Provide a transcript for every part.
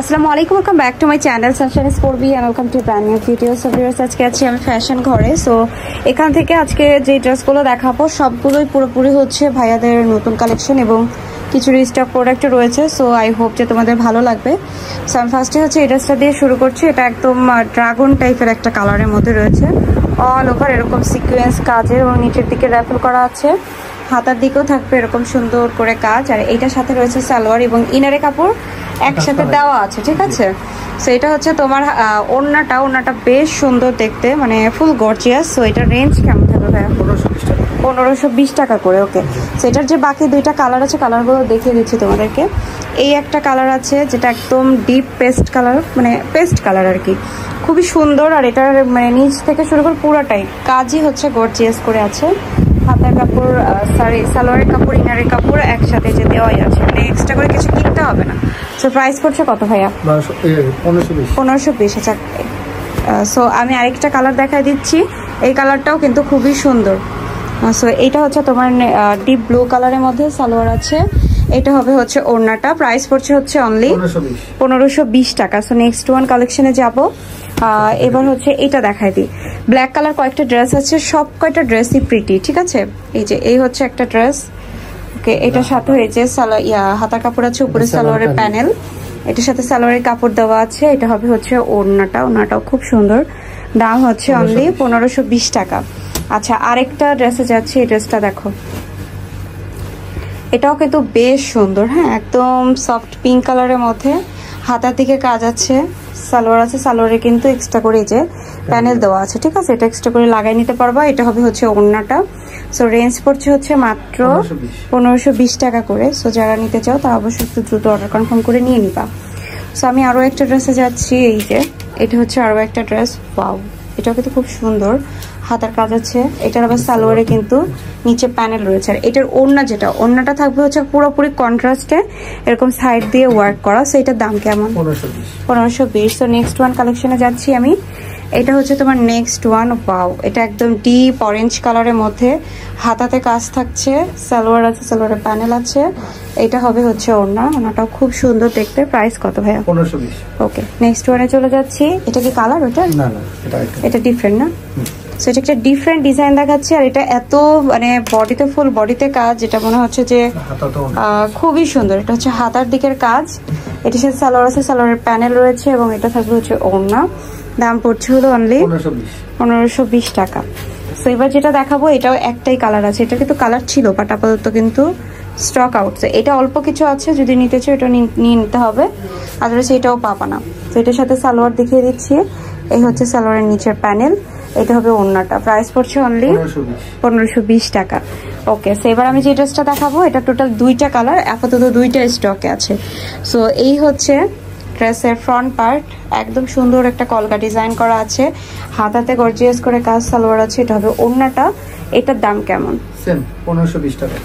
আসসালামু আলাইকুম, welcome back to my channel sunshine স্পোর্টবি and welcome to brand new video. So viewers, আজকে আছি আমি ফ্যাশন ঘরে। সো এখান থেকে আজকে যে ড্রেসগুলো দেখাবো সবগুলোই পুরোপুরি হচ্ছে ভাইয়াদের নতুন কালেকশন এবং কিছু রিস্টক প্রোডাক্টও রয়েছে। সো আই হোপ যে তোমাদের ভালো লাগবে। সো আমি ফার্স্টে হচ্ছে এই ড্রেসটা দিয়ে শুরু করছি। এটা একদম ড্রাগন টাইপের একটা কালারের মধ্যে রয়েছে, অল ওভার এরকম সিকোয়েন্স কাজের এবং নিচের দিকে র্যাফেল করা আছে। হাতার দিকেও থাকবে এরকম সুন্দর করে কাজ, আর এইটার সাথে রয়েছে সালোয়ার এবং ইনারে কাপড় একসাথে দেওয়া আছে, ঠিক আছে। সো এটা হচ্ছে তোমার ওড়নাটা বেশ সুন্দর দেখতে, মানে ফুল গর্জিয়াস। সো এটার রেঞ্জ কেমন থাকবে ভাইয়া? 1520 টাকা করে। ওকে, সো এটার যে বাকি দুইটা কালার আছে, কালারগুলো দেখিয়ে দিচ্ছি তোমাদেরকে। এই একটা কালার আছে যেটা একদম ডিপ পেস্ট কালার, মানে পেস্ট কালার আর কি, খুবই সুন্দর। আর এটার মানে নিচ থেকে শুরু করে পুরোটাই কাজই হচ্ছে গর্জিয়াস করে আছে। হাতার কাপড়, সালোয়ারের কাপড়, ইনারের কাপড় একসাথে যে দেওয়াই আছে, মানে এক্সট্রা করে কিছু কিনতে হবে না। সো প্রাইস পড়ছে কত ভাইয়া? 1520। আচ্ছা, সো আমি আরেকটা কালার দেখাই দিচ্ছি। এই কালারটাও কিন্তু খুবই সুন্দর। সো এইটা হচ্ছে তোমার ডিপ ব্লু কালারের মধ্যে সালোয়ার আছে। এটা হবে হচ্ছে ওড়নাটা। প্রাইস পড়ছে হচ্ছে অনলি 1520 টাকা। সো নেক্সট ওয়ান কালেকশনে যাব। এবার হচ্ছে এটা দেখাই দিই। ব্ল্যাক কালার কয়েকটা ড্রেস আছে, সব কয়টা ড্রেসই প্রিটি, ঠিক আছে। এই হচ্ছে একটা ড্রেস। ওকে, এটার সাথে হয়েছে হাতার কাপড় আছে, উপরে সালোয়ারের প্যানেল, এটার সাথে সালোয়ারের কাপড় দেওয়া আছে। এটা হবে হচ্ছে ওড়নাটাও খুব সুন্দর। দাম হচ্ছে অনলি 1520 টাকা। আচ্ছা, আরেকটা ড্রেসে যাচ্ছে। এই ড্রেসটা দেখো, এটাও কিন্তু বেশ সুন্দর। হ্যাঁ, একদম সফট পিঙ্ক কালারের মধ্যে হাতার দিকে কাজ আছে, সালোয়ার আছে। সালোয়ারে কিন্তু এক্সট্রা করে যে প্যানেল দেওয়া আছে, ঠিক আছে। এটা এক্সট্রা করে লাগাই নিতে পারবা। এটা হবে হচ্ছে ওড়নাটা। সো রেঞ্জ পড়ছে হচ্ছে মাত্র 1520 টাকা করে। সো যারা নিতে চাও তারা অবশ্যই একটু দ্রুত অর্ডার কনফার্ম করে নিয়ে নিবা। সো আমি আরও একটা ড্রেসে যাচ্ছি। এটা হচ্ছে আরও একটা ড্রেস। ওয়াও, এটাও কিন্তু খুব সুন্দর, হাতার কাজ আছে। এটার আবার সালোয়ারে কিন্তু নিচে প্যানেল রয়েছে। আর এটার ওড়নাটা থাকবে হচ্ছে পুরোপুরি কন্ট্রাস্টে এরকম সাইড দিয়ে ওয়ার্ক করা। সো এটার দাম কেমন? 1520। সো নেক্সট ওয়ান কালেকশনে যাচ্ছি আমি। এটা হচ্ছে তোমার নেক্সট ওয়ান। ওয়াও, এটা একদম ডিপ অরেঞ্জ কালারের মধ্যে হাতাতে কাজ থাকছে, সালোয়ার আছে, সালোয়ারের প্যানেল আছে। এটা হবে হচ্ছে ওড়নাটাও খুব সুন্দর দেখতে। প্রাইস কত ভাইয়া? 1520। ওকে, নেক্সট ওয়ানে চলে যাচ্ছি। এটা কি কালার ওটা? না, এটা ডিফারেন্ট না। সো এটা একটা ডিফারেন্ট ডিজাইন দেখাচ্ছে। আর এটা এত মানে বডিতে, ফুল বডিতে কাজ, যেটা মনে হচ্ছে যে খুবই সুন্দর। এটা হচ্ছে হাতার দিকের কাজ, এটার সাথে সালোয়ার আছে, সালোয়ারের প্যানেল রয়েছে এবং এটা থাকবে হচ্ছে ওড়না। দাম পড়ছে হলো অনলি 1520 টাকা। সো এবার যেটা দেখাবো, এটাও একটাই কালার আছে। এটা কিন্তু কালার ছিল, বাট আপাতত কিন্তু স্টক আউট। এটা অল্প কিছু আছে, যদি নিতে চাও এটা নিয়ে নিতে হবে, আদারওয়াইজ এটাও পাবা না। তো এটার সাথে সালোয়ার দেখিয়ে দিচ্ছি। এই হচ্ছে সালোয়ারের নিচের প্যানেল, এটা হবে ওড়নাটা। প্রাইস পড়ছে অনলি 1520 টাকা। ওকে, সো এবার আমি যে ড্রেসটা দেখাবো, এটা টোটাল দুইটা কালার, আপাতত দুইটা স্টকে আছে। সো এই হচ্ছে ড্রেসের ফ্রন্ট পার্ট, একদম সুন্দর একটা কলকা ডিজাইন করা আছে, হাতাতে গর্জিয়াস করে কাজ, সালোয়ার আছে। এটা হবে ওড়নাটা। এটার দাম কেমন? সেম 1520 টাকা।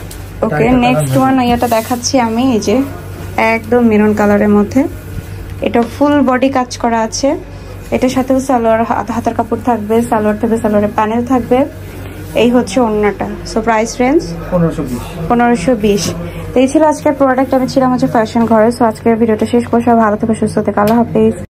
ওকে, নেক্সট ওয়ান এটা দেখাচ্ছি আমি। এই যে একদম মেরুন কালারের মধ্যে, এটা ফুল বডি কাজ করা আছে। এটার সাথেও সালোয়ার, হাতার কাপড় থাকবে, সালোয়ার থাকবে, সালোয়ারের প্যানেল থাকবে। এই হচ্ছে ওড়নাটা। So price range 1520। তো এই ছিল আজকের প্রোডাক্ট। আমি ছিলাম হচ্ছে ফ্যাশন ঘরে। সো আজকের ভিডিওটা শেষ করছি। ভালো থেকে সুস্থ থেকে, আল্লাহ হাফেজ।